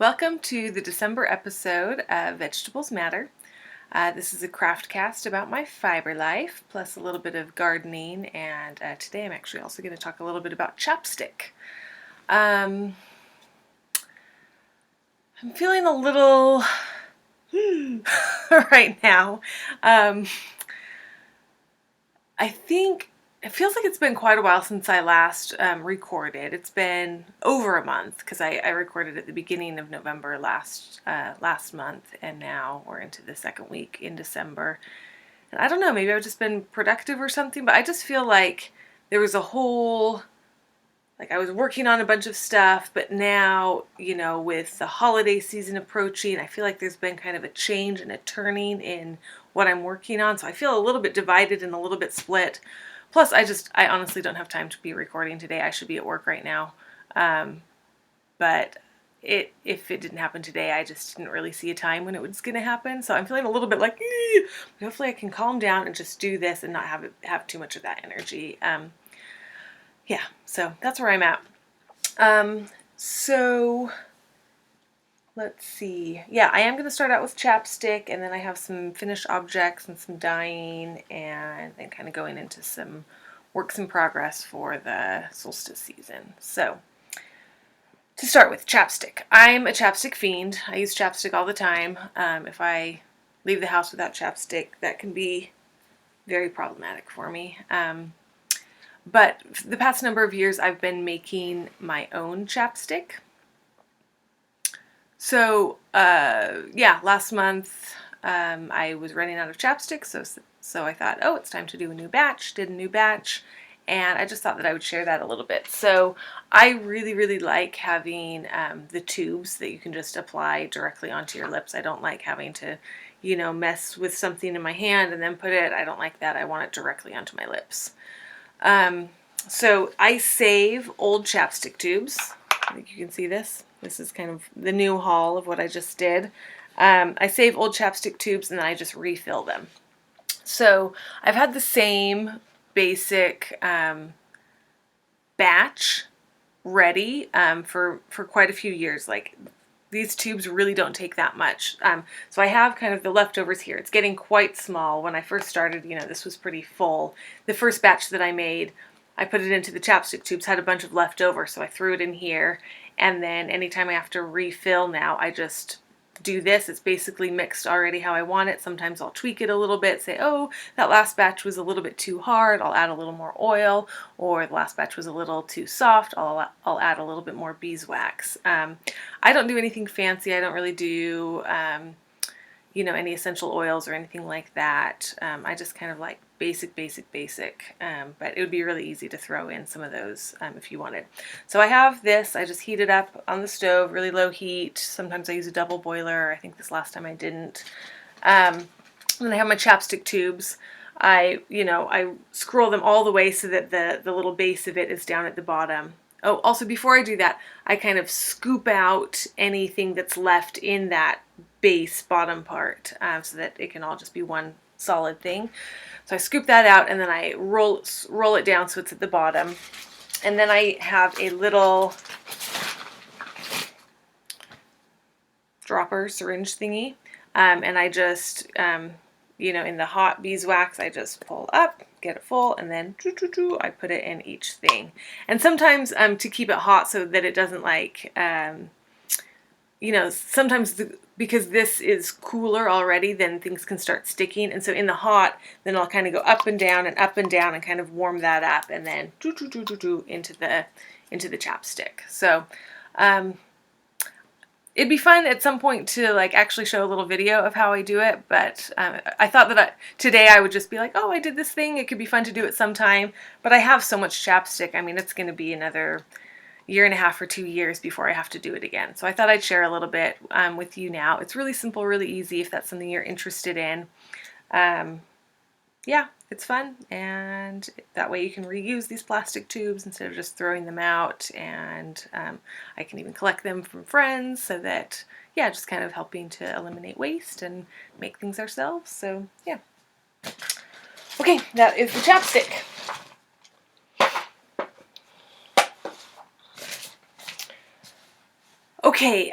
Welcome to the December episode of Vegetables Matter. This is a craft cast about my fiber life, plus a little bit of gardening, and today I'm actually also going to talk a little bit about chapstick. I'm feeling a little right now. I think it feels like it's been quite a while since I last recorded. It's been over a month because I recorded at the beginning of November last month, and now we're into the second week in December. And I don't know, maybe I've just been productive or something, but I just feel like there was a whole, like I was working on a bunch of stuff, but now, with the holiday season approaching, I feel like there's been kind of a change and a turning in what I'm working on. So I feel a little bit divided and a little bit split. Plus, I honestly don't have time to be recording today. I should be at work right now. But if it didn't happen today, I just didn't really see a time when it was going to happen. So I'm feeling a little bit like, but hopefully I can calm down and just do this and not have too much of that energy. Yeah, so that's where I'm at. So let's see. Yeah, I am going to start out with chapstick, and then I have some finished objects and some dyeing, and then kind of going into some works in progress for the solstice season. So to start with, chapstick. I'm a chapstick fiend. I use chapstick all the time. If I leave the house without chapstick, that can be very problematic for me. But for the past number of years, I've been making my own chapstick. So, last month I was running out of chapstick, so I thought, oh, it's time to do a new batch. Did a new batch, and I just thought that I would share that a little bit. So I really, really like having the tubes that you can just apply directly onto your lips. I don't like having to, mess with something in my hand and then put it. I don't like that. I want it directly onto my lips. So I save old chapstick tubes. I think you can see this. This is kind of the new haul of what I just did. I save old chapstick tubes and then I just refill them. So I've had the same basic batch ready for quite a few years. Like, these tubes really don't take that much. So I have kind of the leftovers here. It's getting quite small. When I first started, this was pretty full. The first batch that I made, I put it into the chapstick tubes, had a bunch of leftover, so I threw it in here. And then anytime I have to refill now, I just do this. It's basically mixed already how I want it. Sometimes I'll tweak it a little bit, say, oh, that last batch was a little bit too hard. I'll add a little more oil, or the last batch was a little too soft. I'll add a little bit more beeswax. I don't do anything fancy. I don't really do, any essential oils or anything like that. I just kind of like basic, but it would be really easy to throw in some of those if you wanted. So I have this. I just heat it up on the stove, really low heat. Sometimes I use a double boiler. I think this last time I didn't. Then I have my chapstick tubes. I scroll them all the way so that the little base of it is down at the bottom. Oh, also before I do that, I kind of scoop out anything that's left in that base bottom part so that it can all just be one solid thing. So I scoop that out and then I roll it down so it's at the bottom. And then I have a little dropper syringe thingy. And I just, in the hot beeswax, I just pull up, get it full, and then I put it in each thing. And sometimes to keep it hot so that it doesn't sometimes because this is cooler already, then things can start sticking. And so in the hot, then I'll kind of go up and down and kind of warm that up, and then into the chapstick. So it'd be fun at some point to actually show a little video of how I do it, but I thought that today I would just be like, oh, I did this thing. It could be fun to do it sometime, but I have so much chapstick. I mean, it's going to be another year and a half or 2 years before I have to do it again. So I thought I'd share a little bit with you now. It's really simple, really easy if that's something you're interested in. Yeah, it's fun, and that way you can reuse these plastic tubes instead of just throwing them out, and I can even collect them from friends so that, just kind of helping to eliminate waste and make things ourselves. So yeah. Okay, that is the chapstick. Okay,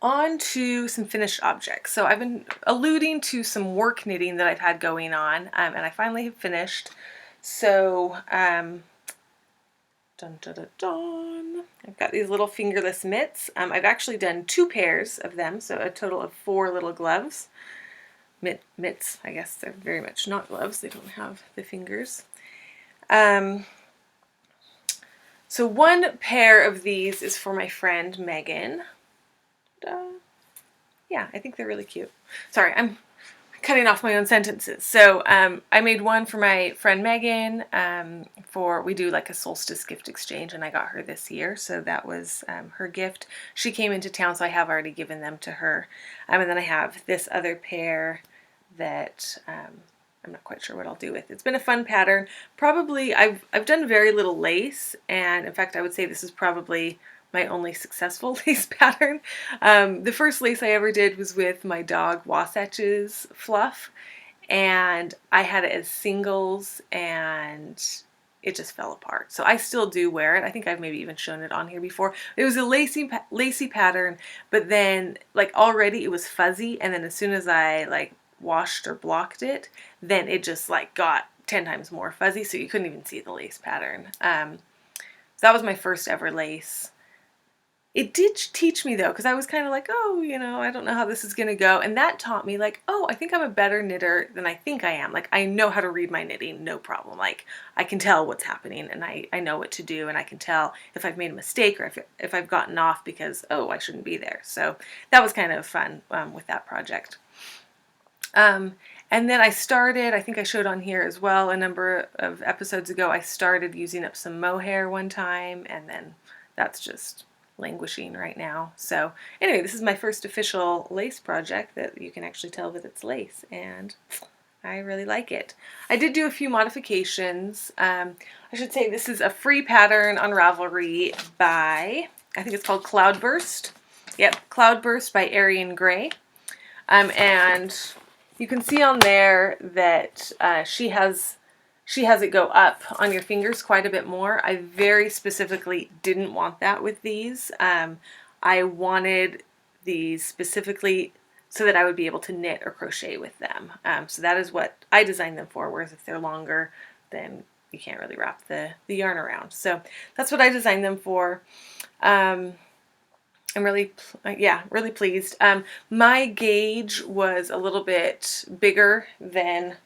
on to some finished objects. So I've been alluding to some work knitting that I've had going on, and I finally have finished. So, dun, dun, dun, dun. I've got these little fingerless mitts. I've actually done 2 pairs of them, so a total of 4 little gloves. Mitts, I guess they're very much not gloves. They don't have the fingers. So one pair of these is for my friend Megan. Yeah, I think they're really cute. Sorry, I'm cutting off my own sentences. So I made one for my friend Megan we do like a Solstice gift exchange, and I got her this year. So that was her gift. She came into town, so I have already given them to her. And then I have this other pair that I'm not quite sure what I'll do with. It's been a fun pattern. Probably I've done very little lace, and in fact I would say this is probably my only successful lace pattern. The first lace I ever did was with my dog Wasatch's fluff, and I had it as singles and it just fell apart. So I still do wear it. I think I've maybe even shown it on here before. It was a lacy pattern, but then like already it was fuzzy, and then as soon as I like washed or blocked it, then it just like got 10 times more fuzzy, so you couldn't even see the lace pattern. So that was my first ever lace. It did teach me though, because I was kind of like, oh, you know, I don't know how this is going to go. And that taught me like, oh, I think I'm a better knitter than I think I am. Like, I know how to read my knitting, no problem. Like, I can tell what's happening, and I know what to do, and I can tell if I've made a mistake or if I've gotten off because, oh, I shouldn't be there. So that was kind of fun with that project. And then I started, I think I showed on here as well a number of episodes ago, I started using up some mohair one time, and then that's just languishing right now. So anyway, this is my first official lace project that you can actually tell that it's lace, and I really like it. I did do a few modifications. I should say this is a free pattern on Ravelry by, I think it's called Cloudburst. Yep, Cloudburst by Arienne Grey. And you can see on there that she has it go up on your fingers quite a bit more. I very specifically didn't want that with these. I wanted these specifically so that I would be able to knit or crochet with them. So that is what I designed them for, whereas if they're longer, then you can't really wrap the yarn around. So that's what I designed them for. I'm really pleased. My gauge was a little bit bigger than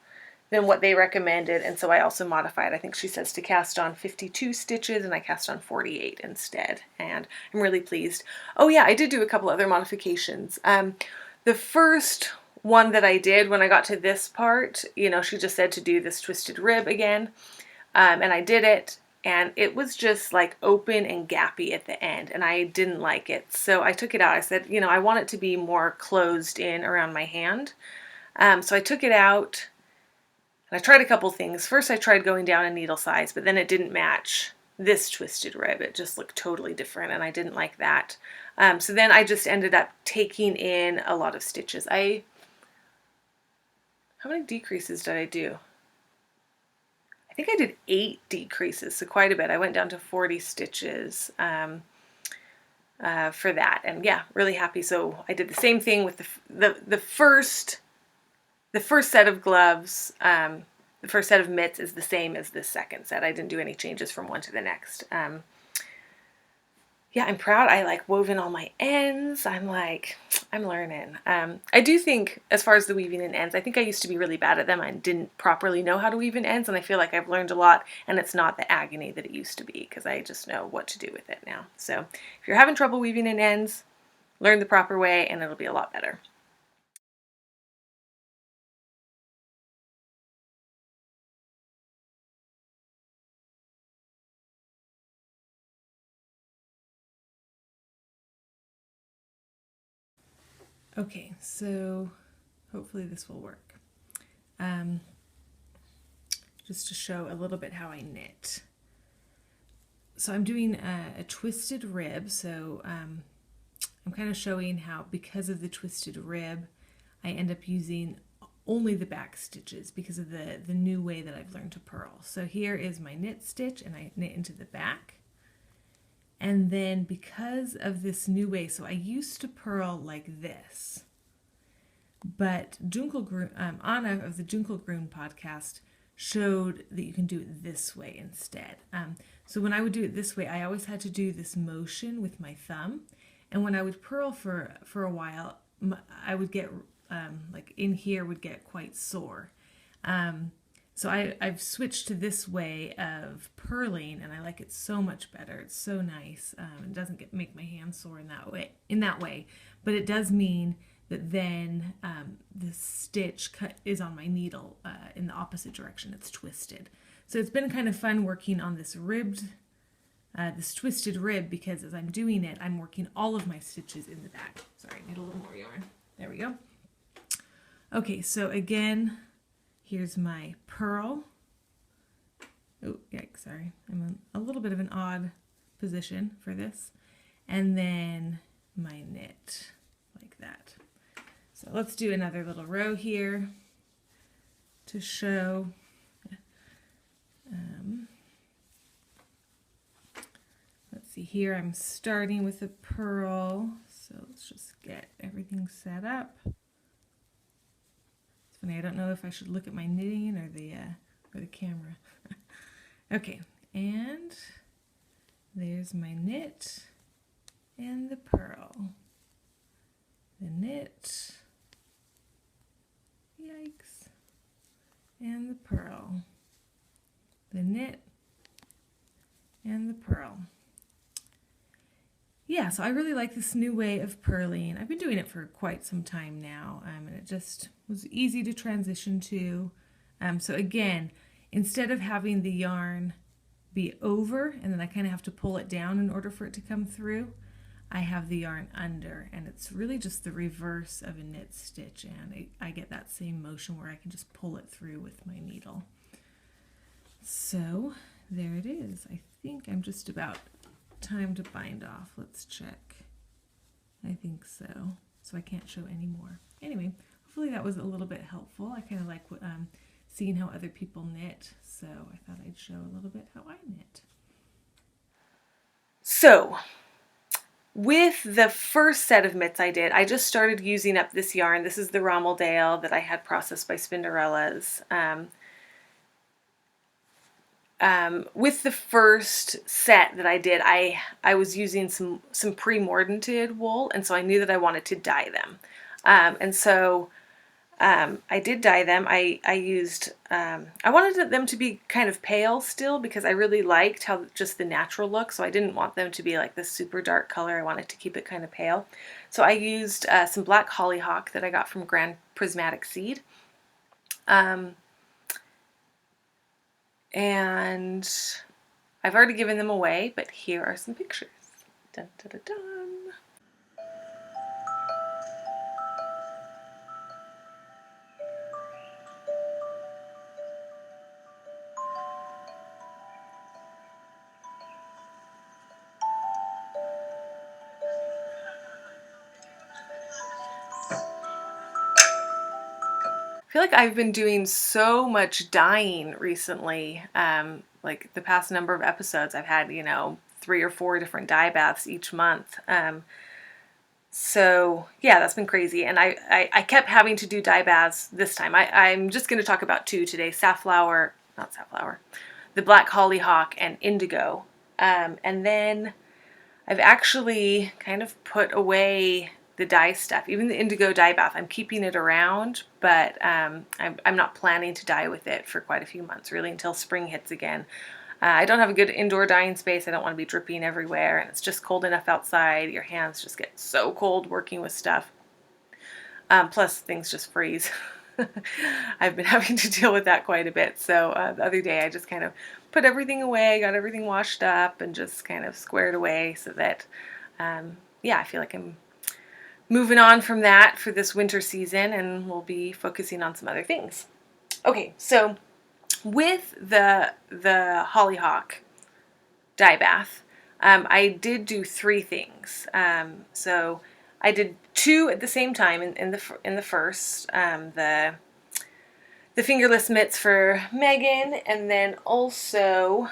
what they recommended, and so I also modified. I think she says to cast on 52 stitches, and I cast on 48 instead, and I'm really pleased. Oh yeah, I did do a couple other modifications. The first one that I did when I got to this part, you know, she just said to do this twisted rib again, and I did it, and it was just like open and gappy at the end, and I didn't like it. So I took it out. I said, you know, I want it to be more closed in around my hand. So I took it out, and I tried a couple things. First, I tried going down a needle size, but then it didn't match this twisted rib. It just looked totally different, and I didn't like that. So then I just ended up taking in a lot of stitches. How many decreases did I do? I think I did 8 decreases, so quite a bit. I went down to 40 stitches for that, and yeah, really happy. So I did the same thing with the first set of gloves. The first set of mitts is the same as this second set. I didn't do any changes from one to the next. Yeah, I'm proud. I like wove in all my ends. I'm learning. I do think, as far as the weaving in ends, I think I used to be really bad at them. I didn't properly know how to weave in ends, and I feel like I've learned a lot, and it's not the agony that it used to be, because I just know what to do with it now. So if you're having trouble weaving in ends, learn the proper way, and it'll be a lot better. Okay, so hopefully this will work. Just to show a little bit how I knit. So I'm doing a twisted rib, so I'm kind of showing how, because of the twisted rib, I end up using only the back stitches because of the new way that I've learned to purl. So here is my knit stitch, and I knit into the back. And then because of this new way, so I used to purl like this, but Anna of the Dunkelgrün podcast showed that you can do it this way instead. So when I would do it this way, I always had to do this motion with my thumb. And when I would purl for a while, I would get, like in here would get quite sore. So I've switched to this way of purling, and I like it so much better. It's so nice. It doesn't make my hands sore in that way, but it does mean that then the stitch is on my needle in the opposite direction. It's twisted. So it's been kind of fun working on this this twisted rib, because as I'm doing it, I'm working all of my stitches in the back. Sorry, I need a little more yarn. There we go. Okay, so again, here's my purl. Oh, yikes, sorry. I'm in a little bit of an odd position for this. And then my knit, like that. So let's do another little row here to show. Let's see here, I'm starting with a purl. So let's just get everything set up. It's funny, I don't know if I should look at my knitting or the camera. Okay, and there's my knit and the purl. The knit, yikes, and the purl. The knit and the purl. Yeah, so I really like this new way of purling. I've been doing it for quite some time now, and it just was easy to transition to. So again, instead of having the yarn be over, and then I kind of have to pull it down in order for it to come through, I have the yarn under, and it's really just the reverse of a knit stitch, and I get that same motion where I can just pull it through with my needle. So there it is. I think I'm just about time to bind off. Let's check. I think so. So I can't show any more. Anyway, hopefully that was a little bit helpful. I kind of like seeing how other people knit, so I thought I'd show a little bit how I knit. So with the first set of mitts I did, I just started using up this yarn. This is the Rommeldale that I had processed by Spinderella's. With the first set that I did, I was using some pre-mordanted wool, and so I knew that I wanted to dye them. And so I did dye them. I wanted them to be kind of pale still, because I really liked how just the natural look, so I didn't want them to be like this super dark color. I wanted to keep it kind of pale. So I used some black hollyhock that I got from Grand Prismatic Seed. And I've already given them away, but here are some pictures. Dun, dun, dun, dun. I feel like I've been doing so much dyeing recently. Like the past number of episodes, I've had, 3 or 4 different dye baths each month. So yeah, that's been crazy. And I kept having to do dye baths this time. I'm just going to talk about 2 today: the black hollyhock and indigo. And then I've actually kind of put away the dye stuff. Even the indigo dye bath, I'm keeping it around, but I'm not planning to dye with it for quite a few months, really, until spring hits again. I don't have a good indoor dyeing space. I don't want to be dripping everywhere, and it's just cold enough outside. Your hands just get so cold working with stuff. Plus, things just freeze. I've been having to deal with that quite a bit. So the other day, I just kind of put everything away, got everything washed up, and just kind of squared away so that, yeah, I feel like I'm moving on from that for this winter season, and we'll be focusing on some other things. Okay, so with the hollyhock dye bath, I did do 3 things. So I did 2 at the same time in the first, the fingerless mitts for Megan, and then also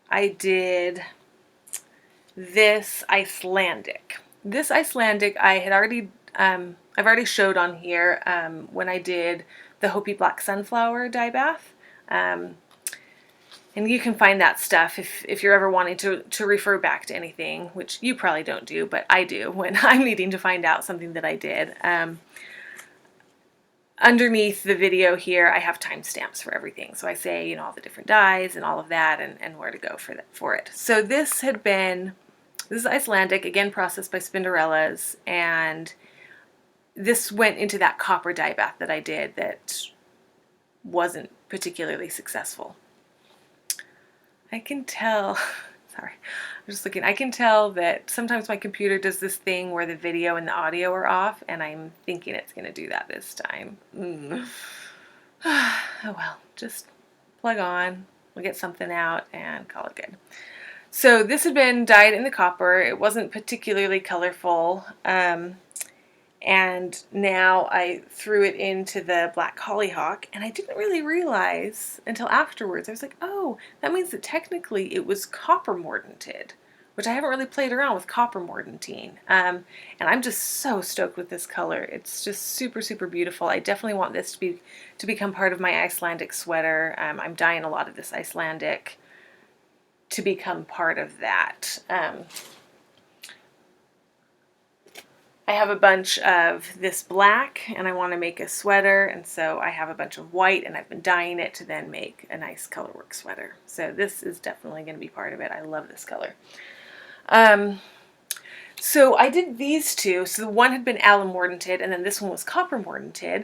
I did this Icelandic. This Icelandic I had already, I've already showed on here when I did the Hopi Black Sunflower dye bath. And you can find that stuff if you're ever wanting to refer back to anything, which you probably don't do, but I do when I'm needing to find out something that I did. Underneath the video here, I have timestamps for everything. So I say, you know, all the different dyes and all of that and where to go for it. So this is Icelandic, again processed by Spinderella's, and this went into that copper dye bath that I did that wasn't particularly successful. I can tell, sorry, I'm just looking, I can tell that sometimes my computer does this thing where the video and the audio are off, and I'm thinking it's going to do that this time. Oh well, just plug on, we'll get something out and call it good. So this had been dyed in the copper. It wasn't particularly colorful. And now I threw it into the black hollyhock, and I didn't really realize until afterwards. I was like, oh, that means that technically it was copper mordanted, which I haven't really played around with copper mordanting. And I'm just so stoked with this color. It's just super, super beautiful. I definitely want this to become part of my Icelandic sweater. I'm dyeing a lot of this Icelandic to become part of that. I have a bunch of this black and I want to make a sweater, and so I have a bunch of white and I've been dyeing it to then make a nice colorwork sweater. So this is definitely going to be part of it. I love this color. So I did these two. So the one had been alum mordanted and then this one was copper mordanted,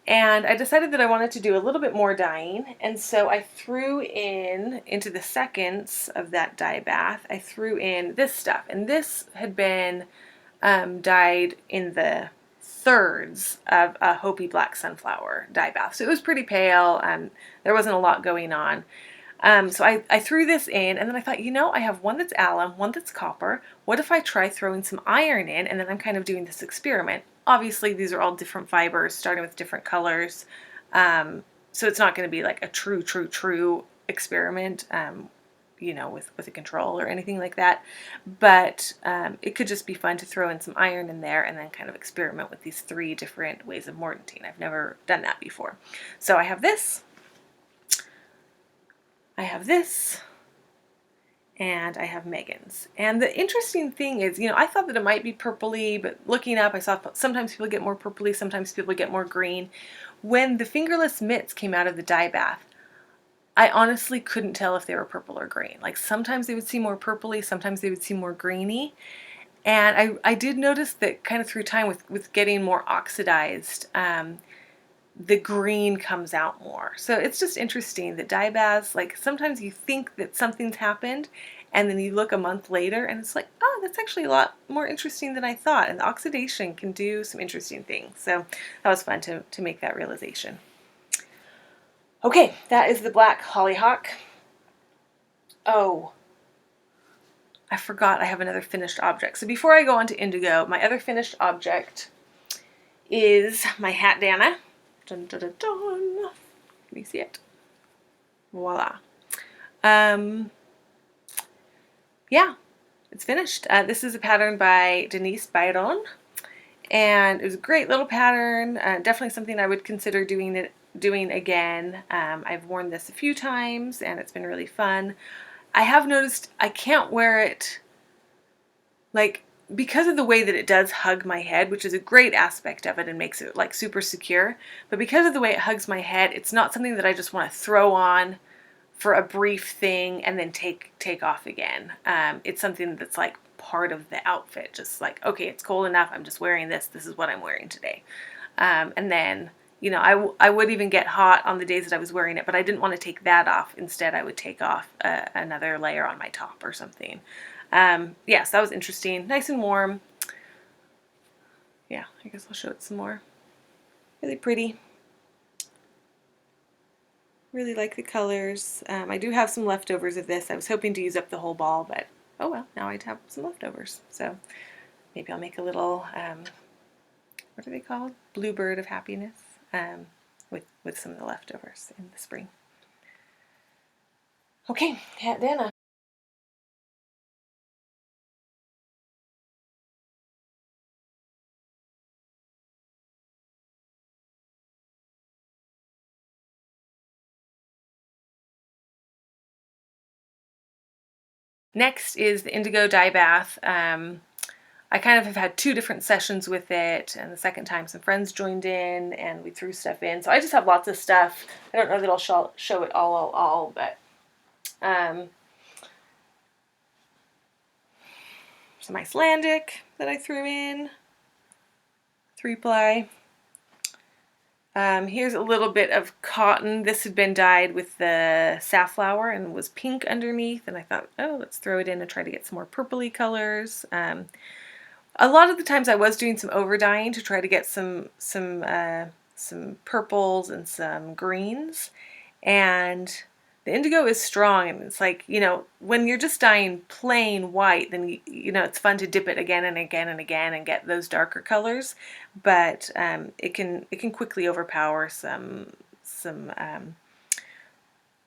and I decided that I wanted to do a little bit more dyeing, and so I threw into the seconds of that dye bath, I threw in this stuff, and this had been dyed in the thirds of a Hopi Black Sunflower dye bath. So it was pretty pale. There wasn't a lot going on. So I threw this in, and then I thought, you know, I have one that's alum, one that's copper. What if I try throwing some iron in, and then I'm kind of doing this experiment. Obviously, these are all different fibers, starting with different colors. So it's not going to be like a true experiment. You know, with a control or anything like that, but it could just be fun to throw in some iron in there and then kind of experiment with these 3 different ways of mordanting. I've never done that before. So I have this, and I have Megan's. And the interesting thing is, you know, I thought that it might be purpley, but looking up, I saw sometimes people get more purpley, sometimes people get more green. When the Fingerless Mitts came out of the dye bath, I honestly couldn't tell if they were purple or green. Like sometimes they would seem more purpley, sometimes they would seem more greeny. And I did notice that kind of through time with getting more oxidized, the green comes out more. So it's just interesting that dye baths, like sometimes you think that something's happened and then you look a month later and it's like, oh, that's actually a lot more interesting than I thought. And the oxidation can do some interesting things. So that was fun to make that realization. Okay, that is the black hollyhock. Oh, I forgot I have another finished object. So before I go on to Indigo, my other finished object is my Hatdana. Dun, dun, dun, dun. Can you see it? Voila. Yeah, it's finished. This is a pattern by Denise Bayron, and it was a great little pattern. Definitely something I would consider doing again. I've worn this a few times and it's been really fun. I have noticed I can't wear it like because of the way that it does hug my head, which is a great aspect of it and makes it like super secure, but because of the way it hugs my head, it's not something that I just want to throw on for a brief thing and then take off again. It's something that's like part of the outfit, just like, okay, it's cold enough, I'm just wearing this is what I'm wearing today. And then, you know, I would even get hot on the days that I was wearing it, but I didn't want to take that off. Instead, I would take off another layer on my top or something. Yes, that was interesting. Nice and warm. Yeah, I guess I'll show it some more. Really pretty. Really like the colors. I do have some leftovers of this. I was hoping to use up the whole ball, but oh well, now I have some leftovers. So maybe I'll make a little, what are they called? Bluebird of happiness. With some of the leftovers in the spring. Okay, Hatdana. Next is the Indigo dye bath. I kind of have had 2 different sessions with it, and the second time some friends joined in and we threw stuff in. So I just have lots of stuff. I don't know that I'll show it all, but some Icelandic that I threw in, 3-ply. Here's a little bit of cotton. This had been dyed with the safflower and was pink underneath, and I thought, oh, let's throw it in and try to get some more purpley colors. A lot of the times I was doing some over dyeing to try to get some purples and some greens, and the indigo is strong, and it's like, when you're just dyeing plain white, then it's fun to dip it again and again and again and get those darker colors, but it can quickly overpower some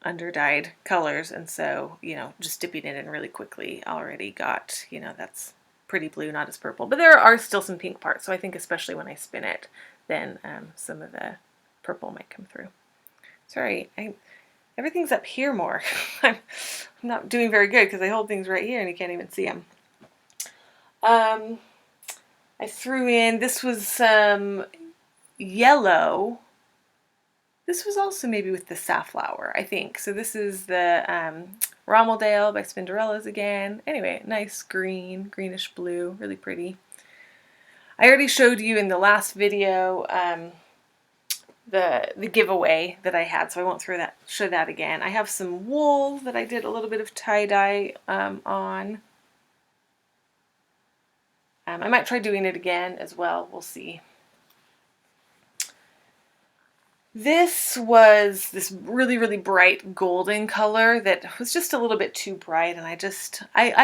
under-dyed colors, and so just dipping it in really quickly already got that's pretty blue, not as purple, but there are still some pink parts, so I think especially when I spin it, then some of the purple might come through. Sorry, everything's up here more. I'm not doing very good because I hold things right here and you can't even see them. I threw in, this was some yellow. This was also maybe with the safflower, I think. So this is the Rommeldale by Spinderella's again. Anyway, nice green, greenish blue, really pretty. I already showed you in the last video the giveaway that I had, so I won't show that again. I have some wool that I did a little bit of tie-dye on. I might try doing it again as well. We'll see. This was this really, really bright golden color that was just a little bit too bright, and I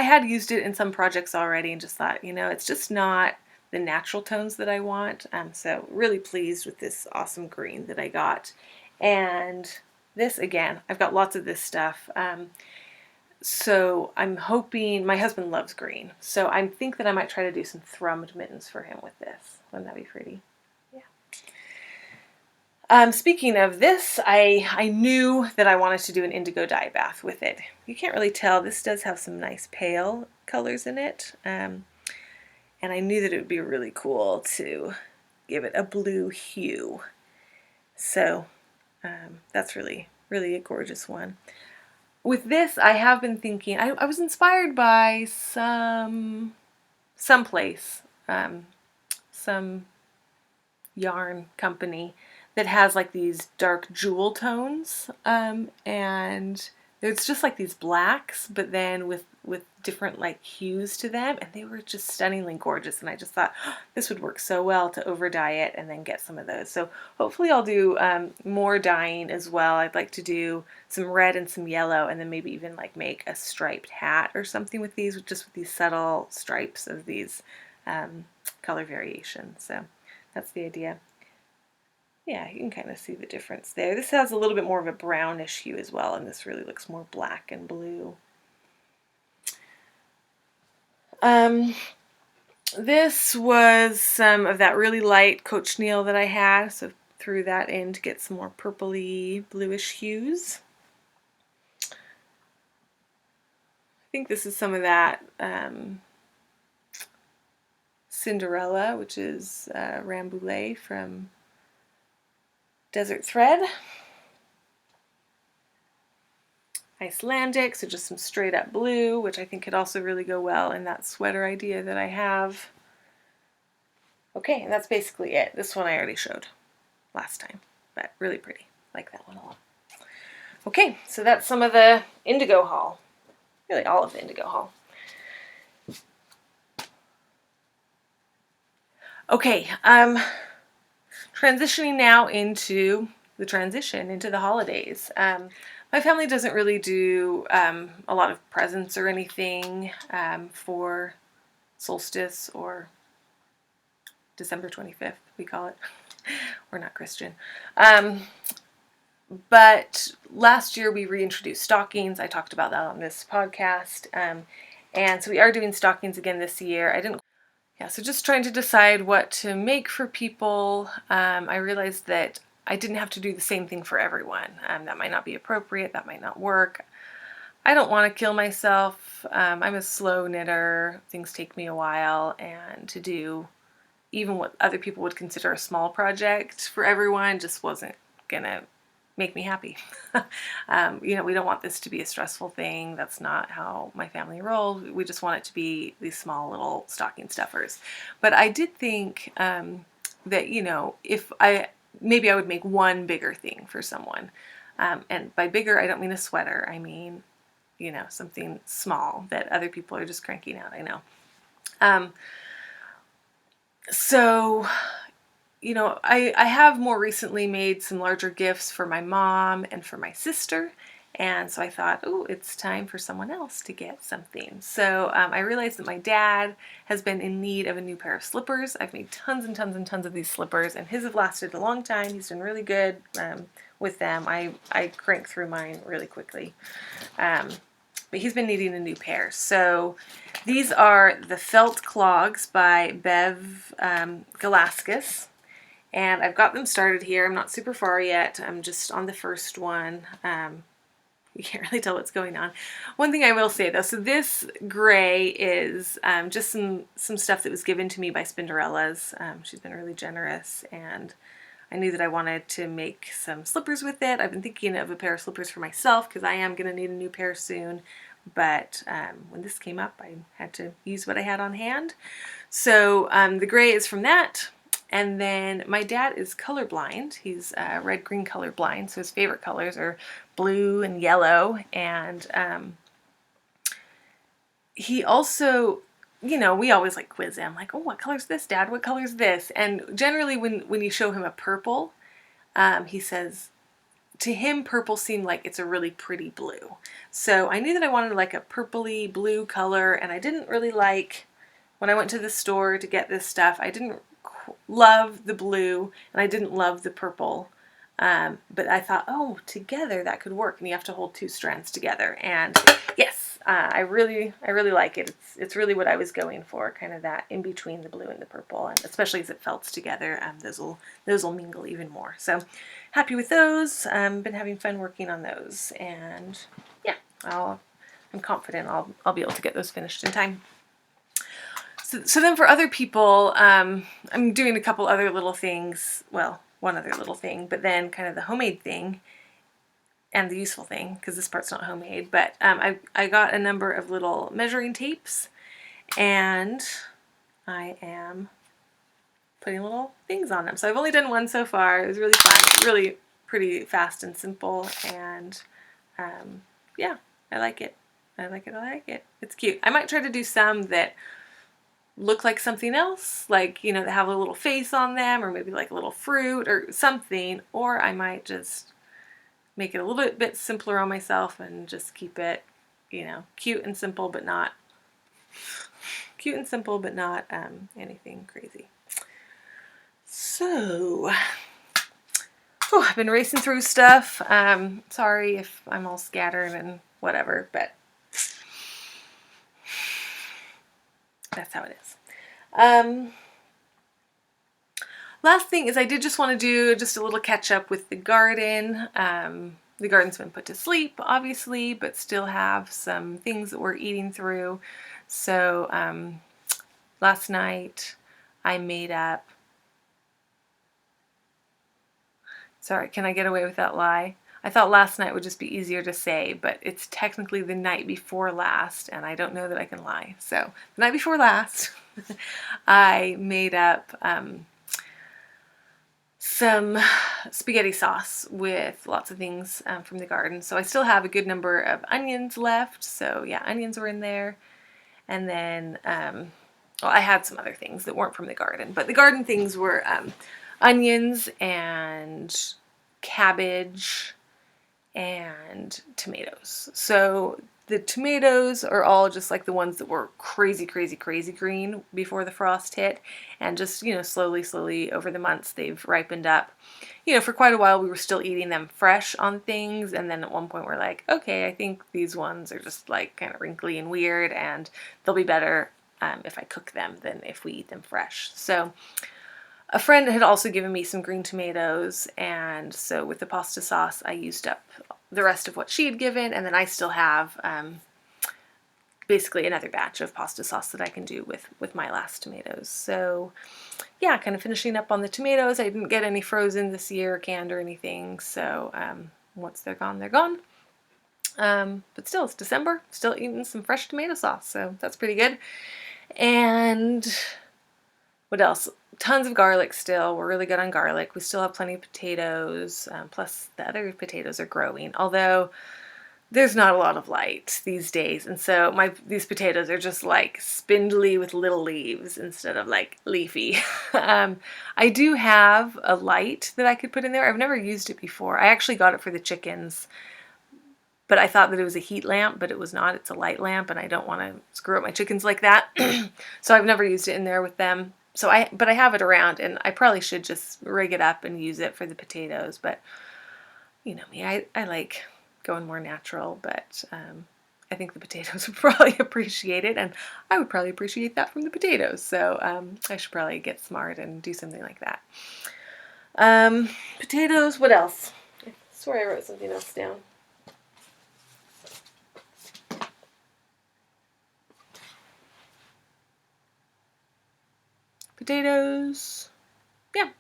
had used it in some projects already and just thought, it's just not the natural tones that I want. So really pleased with this awesome green that I got. And this, again, I've got lots of this stuff. So I'm hoping, my husband loves green, so I think that I might try to do some thrummed mittens for him with this. Wouldn't that be pretty? Speaking of this, I knew that I wanted to do an indigo dye bath with it. You can't really tell. This does have some nice pale colors in it. And I knew that it would be really cool to give it a blue hue. So that's really, really a gorgeous one. With this, I have been thinking, I was inspired by some yarn company that has like these dark jewel tones, and it's just like these blacks, but then with different like hues to them, and they were just stunningly gorgeous, and I just thought, oh, this would work so well to over dye it and then get some of those. So hopefully I'll do more dyeing as well. I'd like to do some red and some yellow, and then maybe even like make a striped hat or something with these, just with these subtle stripes of these color variations. So that's the idea. Yeah, you can kind of see the difference there. This has a little bit more of a brownish hue as well, and this really looks more black and blue. This was some of that really light cochineal that I had, so threw that in to get some more purpley, bluish hues. I think this is some of that Cinderella, which is Rambouillet from Desert Thread. Icelandic, so just some straight up blue, which I think could also really go well in that sweater idea that I have. Okay, and that's basically it. This one I already showed last time, but really pretty. Like that one a lot. Okay, so that's some of the indigo haul. Really all of the indigo haul. Okay, transitioning now into the holidays. My family doesn't really do a lot of presents or anything for Solstice or December 25th, we call it. We're not Christian. But last year we reintroduced stockings. I talked about that on this podcast. And so we are doing stockings again this year. So just trying to decide what to make for people. I realized that I didn't have to do the same thing for everyone. That might not be appropriate. That might not work. I don't want to kill myself. I'm a slow knitter. Things take me a while, and to do even what other people would consider a small project for everyone just wasn't gonna make me happy. We don't want this to be a stressful thing. That's not how my family rolls. We just want it to be these small little stocking stuffers. But I did think that, if maybe I would make one bigger thing for someone. And by bigger, I don't mean a sweater. I mean, something small that other people are just cranking out. I know. So, I have more recently made some larger gifts for my mom and for my sister. And so I thought, oh, it's time for someone else to get something. So I realized that my dad has been in need of a new pair of slippers. I've made tons and tons and tons of these slippers, and his have lasted a long time. He's been really good with them. I crank through mine really quickly. But he's been needing a new pair. So these are the Felt Clogs by Bev Galaskas. And I've got them started here. I'm not super far yet. I'm just on the first one. You can't really tell what's going on. One thing I will say though, so this gray is just some stuff that was given to me by Spinderella's. She's been really generous, and I knew that I wanted to make some slippers with it. I've been thinking of a pair of slippers for myself because I am going to need a new pair soon. But when this came up, I had to use what I had on hand. So the gray is from that. And then my dad is colorblind. He's red-green colorblind, so his favorite colors are blue and yellow. And he also, we always like quiz him, like, oh, what color's this, Dad? What color's this? And generally when you show him a purple, he says, to him, purple seemed like it's a really pretty blue. So I knew that I wanted like a purpley blue color, and I didn't really like, when I went to the store to get this stuff, I didn't love the blue and I didn't love the purple. But I thought, oh, together that could work, and you have to hold two strands together. And yes, I really like it. It's really what I was going for, kind of that in between the blue and the purple, and especially as it felts together, those will mingle even more. So happy with those. Been having fun working on those, and yeah, I'm confident I'll be able to get those finished in time. So then for other people, I'm doing a couple other little things. Well, one other little thing, but then kind of the homemade thing and the useful thing, because this part's not homemade. But I got a number of little measuring tapes, and I am putting little things on them. So I've only done one so far. It was really fun, really pretty fast and simple, and yeah, I like it. I like it. It's cute. I might try to do some that look like something else, like, that have a little face on them, or maybe like a little fruit or something, or I might just make it a little bit simpler on myself and just keep it, cute and simple, but not anything crazy. So, I've been racing through stuff. Sorry if I'm all scattered and whatever, but that's how it is. Last thing is I did just want to do just a little catch up with the garden. The garden's been put to sleep, obviously, but still have some things that we're eating through. So last night I made up... Sorry, can I get away with that lie? I thought last night would just be easier to say, but it's technically the night before last, and I don't know that I can lie. So, the night before last, I made up some spaghetti sauce with lots of things from the garden. So I still have a good number of onions left. So yeah, onions were in there. And then, I had some other things that weren't from the garden, but the garden things were onions and cabbage and tomatoes. So the tomatoes are all just like the ones that were crazy green before the frost hit, and just, slowly over the months they've ripened up. For quite a while we were still eating them fresh on things, and then at one point we're like, okay, I think these ones are just like kind of wrinkly and weird, and they'll be better if I cook them than if we eat them fresh. So a friend had also given me some green tomatoes, and so with the pasta sauce, I used up the rest of what she had given, and then I still have basically another batch of pasta sauce that I can do with my last tomatoes. So yeah, kind of finishing up on the tomatoes. I didn't get any frozen this year, canned or anything, so once they're gone, they're gone. But still, it's December, still eating some fresh tomato sauce, so that's pretty good. And what else? Tons of garlic still. We're really good on garlic. We still have plenty of potatoes, plus the other potatoes are growing, although there's not a lot of light these days, and so these potatoes are just like spindly with little leaves instead of like leafy. I do have a light that I could put in there. I've never used it before. I actually got it for the chickens, but I thought that it was a heat lamp, but it was not. It's a light lamp, and I don't want to screw up my chickens like that. So I've never used it in there with them. But I have it around, and I probably should just rig it up and use it for the potatoes. But you know me, I like going more natural, but I think the potatoes would probably appreciate it, and I would probably appreciate that from the potatoes. So I should probably get smart and do something like that. Potatoes, what else? I swear I wrote something else down. Potatoes, yeah.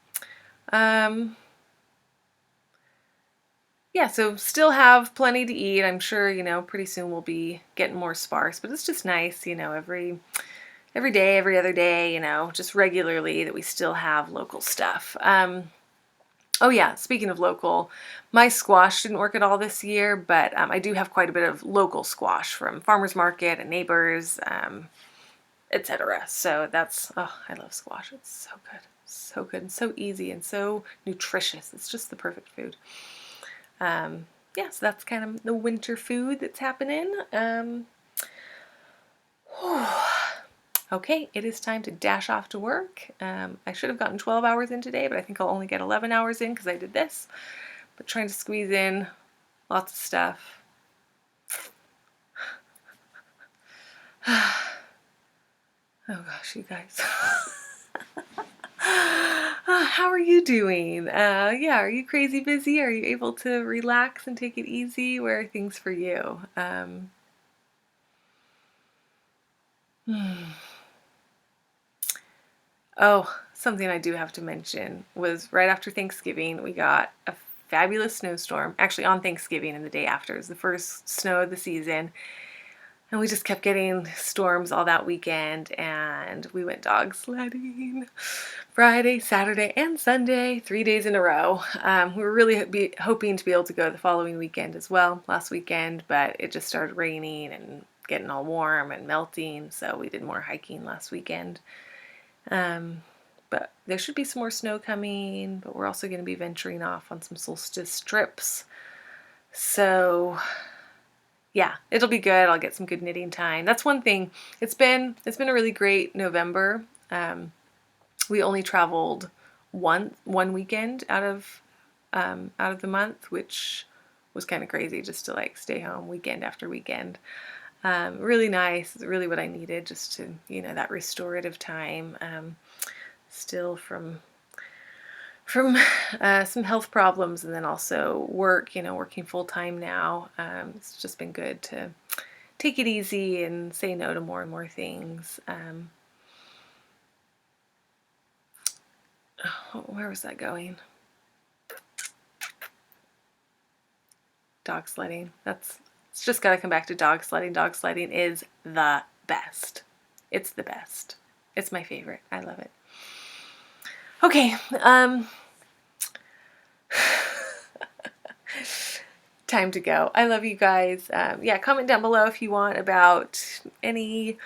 Yeah, so still have plenty to eat. I'm sure, pretty soon we'll be getting more sparse, but it's just nice, every day, every other day, just regularly that we still have local stuff. Oh yeah, speaking of local, my squash didn't work at all this year, but I do have quite a bit of local squash from farmers market and neighbors, etc. So that's, I love squash. It's so good. So good and so easy and so nutritious. It's just the perfect food. Yeah, so that's kind of the winter food that's happening. Okay, it is time to dash off to work. I should have gotten 12 hours in today, but I think I'll only get 11 hours in because I did this. But trying to squeeze in lots of stuff. Oh gosh, you guys. How are you doing? Yeah, are you crazy busy? Are you able to relax and take it easy? Where are things for you? Oh, something I do have to mention was right after Thanksgiving, we got a fabulous snowstorm. Actually, on Thanksgiving and the day after. It was the first snow of the season. And we just kept getting storms all that weekend, and we went dog sledding Friday, Saturday, and Sunday, 3 days in a row. We were really hoping to be able to go the following weekend as well, last weekend, but it just started raining and getting all warm and melting, so we did more hiking last weekend. But there should be some more snow coming, but we're also going to be venturing off on some Solstice trips. So yeah, it'll be good. I'll get some good knitting time. That's one thing. It's been a really great November. We only traveled one weekend out of the month, which was kind of crazy, just to like stay home weekend after weekend. Really nice. It's really what I needed, just to that restorative time. Still from some health problems, and then also work, working full time now. It's just been good to take it easy and say no to more and more things. Where was that going? Dog sledding. It's just got to come back to dog sledding. Dog sledding is the best. It's the best. It's my favorite. I love it. Okay, time to go. I love you guys. Yeah, comment down below if you want about any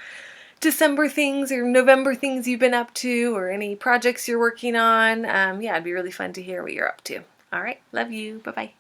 December things or November things you've been up to, or any projects you're working on. Yeah, it'd be really fun to hear what you're up to. All right, love you. Bye-bye.